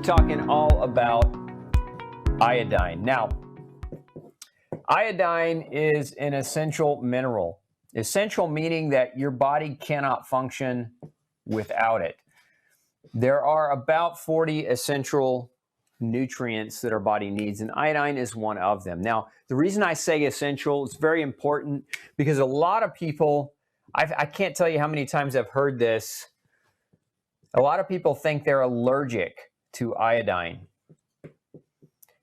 talking all about iodine. Now, iodine is an essential mineral. Essential meaning that your body cannot function without it. There are about 40 essential nutrients that our body needs, and iodine is one of them. Now, the reason I say essential is very important because a lot of people, I can't tell you how many times I've heard this. A lot of people think they're allergic to iodine.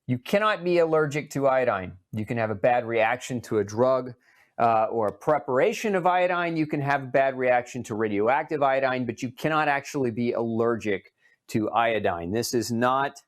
You cannot be allergic to iodine. You can have a bad reaction to a drug or a preparation of iodine. You can have a bad reaction to radioactive iodine, but you cannot actually be allergic to iodine. This is not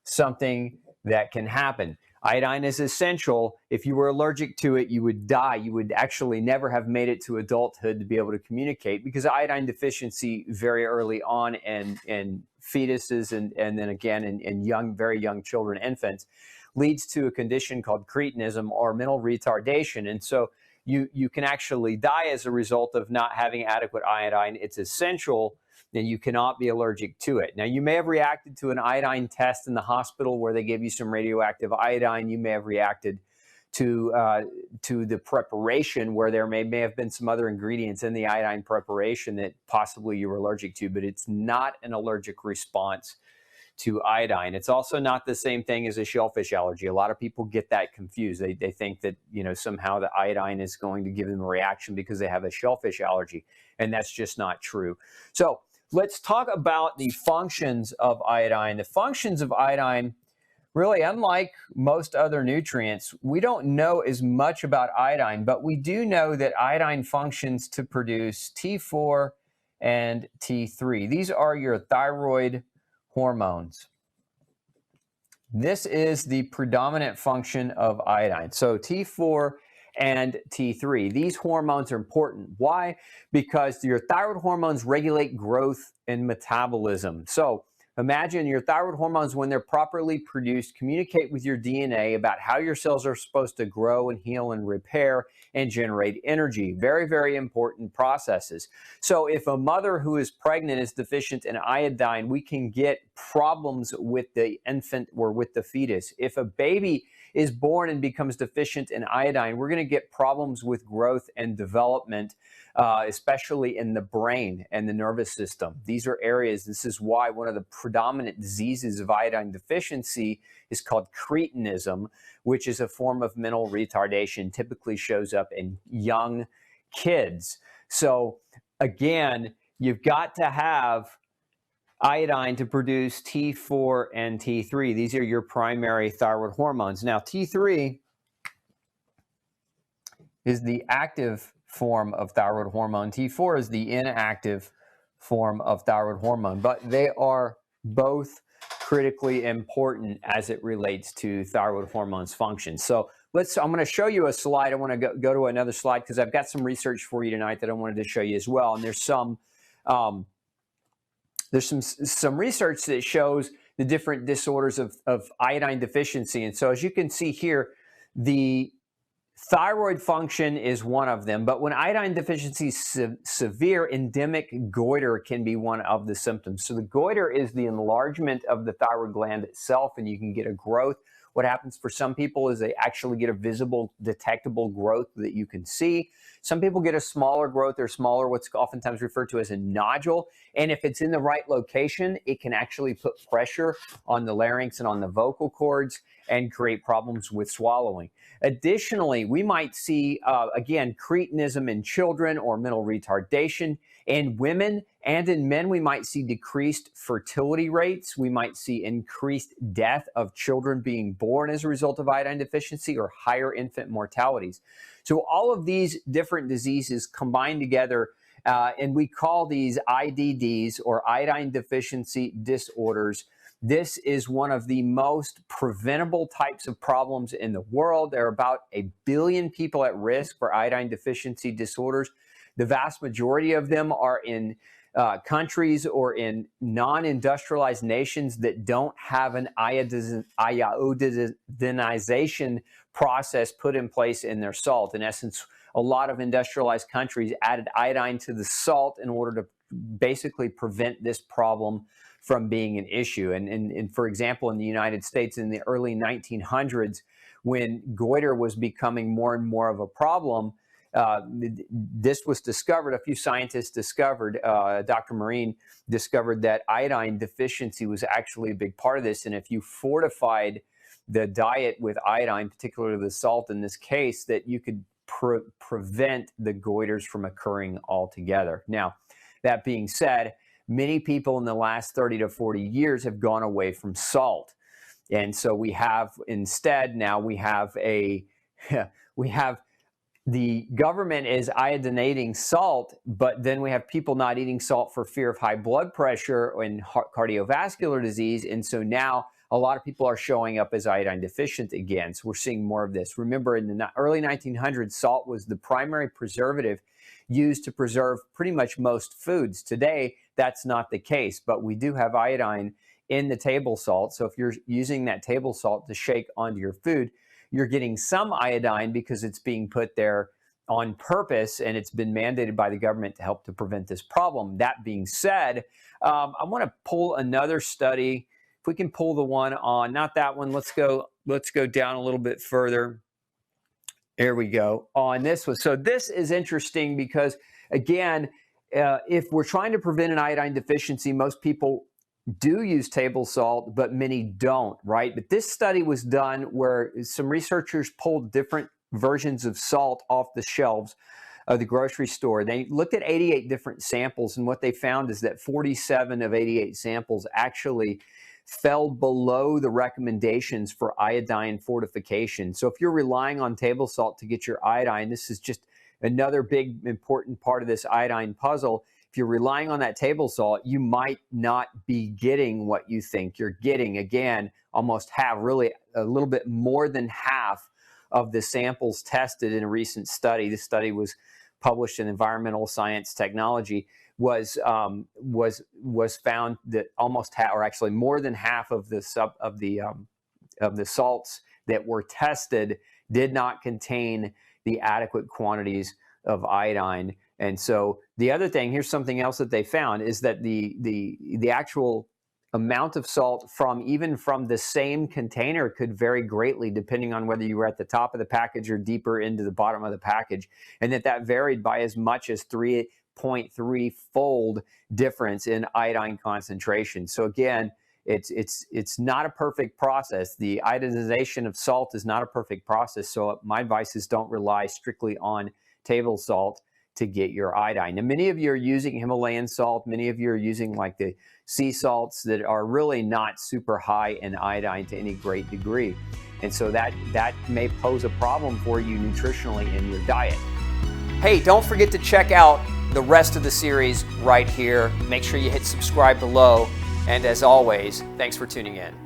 something that can happen. Iodine is essential. If you were allergic to it, you would die. You would actually never have made it to adulthood to be able to communicate because iodine deficiency very early on in fetuses and then again in very young children, infants, leads to a condition called cretinism or mental retardation. And so you can actually die as a result of not having adequate iodine. It's essential, and you cannot be allergic to it. Now, you may have reacted to an iodine test in the hospital where they gave you some radioactive iodine. You may have reacted to the preparation where there may have been some other ingredients in the iodine preparation that possibly you were allergic to, but it's not an allergic response to iodine. It's also not the same thing as a shellfish allergy. A lot of people get that confused. They think that, somehow the iodine is going to give them a reaction because they have a shellfish allergy, and that's just not true. So let's talk about the functions of iodine. The functions of iodine, really, unlike most other nutrients, we don't know as much about iodine, but we do know that iodine functions to produce T4 and T3. These are your thyroid hormones. This is the predominant function of iodine. So T4 and T3. These hormones are important. Why? Because your thyroid hormones regulate growth and metabolism. So imagine your thyroid hormones, when they're properly produced, communicate with your DNA about how your cells are supposed to grow and heal and repair and generate energy. Very, very important processes. So if a mother who is pregnant is deficient in iodine, we can get problems with the infant or with the fetus. If a baby is born and becomes deficient in iodine, we're going to get problems with growth and development, especially in the brain and the nervous system. These are areas, this is why one of the predominant diseases of iodine deficiency is called cretinism, which is a form of mental retardation, typically shows up in young kids. So again, you've got to have iodine to produce T4 and T3. These are your primary thyroid hormones. Now, T3 is the active form of thyroid hormone. T4 is the inactive form of thyroid hormone, but they are both critically important as it relates to thyroid hormones function. So I'm going to show you a slide. I want to go to another slide because I've got some research for you tonight that I wanted to show you as well. And there's some research that shows the different disorders of iodine deficiency. And so as you can see here, the thyroid function is one of them, but when iodine deficiency is severe, endemic goiter can be one of the symptoms. So the goiter is the enlargement of the thyroid gland itself, and you can get a growth. What happens for some people is they actually get a visible, detectable growth that you can see. Some people get a smaller growth or smaller, what's oftentimes referred to as a nodule. And if it's in the right location, it can actually put pressure on the larynx and on the vocal cords and create problems with swallowing. Additionally, we might see, again, cretinism in children or mental retardation. In women and in men, we might see decreased fertility rates. We might see increased death of children being born as a result of iodine deficiency or higher infant mortalities. So all of these different diseases combine together, and we call these IDDs or iodine deficiency disorders. This is one of the most preventable types of problems in the world. There are about 1 billion people at risk for iodine deficiency disorders. The vast majority of them are in countries or in non-industrialized nations that don't have an iodinization process put in place in their salt. In essence, a lot of industrialized countries added iodine to the salt in order to basically prevent this problem from being an issue. And for example, in the United States in the early 1900s, when goiter was becoming more and more of a problem, this was discovered. A few scientists discovered, Dr. Marine discovered that iodine deficiency was actually a big part of this. And if you fortified the diet with iodine, particularly the salt in this case, that you could prevent the goiters from occurring altogether. Now, that being said, many people in the last 30 to 40 years have gone away from salt. And so we have instead, now we have the government is iodinating salt, but then we have people not eating salt for fear of high blood pressure and cardiovascular disease. And so now a lot of people are showing up as iodine deficient again. So we're seeing more of this. Remember, in the early 1900s, salt was the primary preservative used to preserve pretty much most foods. Today, that's not the case, but we do have iodine in the table salt. So if you're using that table salt to shake onto your food, you're getting some iodine because it's being put there on purpose, and it's been mandated by the government to help to prevent this problem. That being said, I want to pull another study. If we can pull the one on, not that one, let's go down a little bit further. There we go, on this one. So this is interesting because, again, if we're trying to prevent an iodine deficiency, most people do use table salt, but many don't, right? But this study was done where some researchers pulled different versions of salt off the shelves of the grocery store. They looked at 88 different samples, and what they found is that 47 of 88 samples actually fell below the recommendations for iodine fortification. So if you're relying on table salt to get your iodine, this is just another big important part of this iodine puzzle. If you're relying on that table salt, you might not be getting what you think you're getting. Again, almost half, really a little bit more than half of the samples tested in a recent study. This study was published in Environmental Science Technology. Was found that almost half, or actually more than half of the salts that were tested did not contain the adequate quantities of iodine. And so the other thing, here's something else that they found, is that the actual amount of salt even from the same container could vary greatly depending on whether you were at the top of the package or deeper into the bottom of the package, and that varied by as much as 3.3-fold difference in iodine concentration. So again, it's not a perfect process. The iodinization of salt is not a perfect process. So my advice is don't rely strictly on table salt to get your iodine. And many of you are using Himalayan salt. Many of you are using like the sea salts that are really not super high in iodine to any great degree. And so that may pose a problem for you nutritionally in your diet. Hey, don't forget to check out the rest of the series right here. Make sure you hit subscribe below. And as always, thanks for tuning in.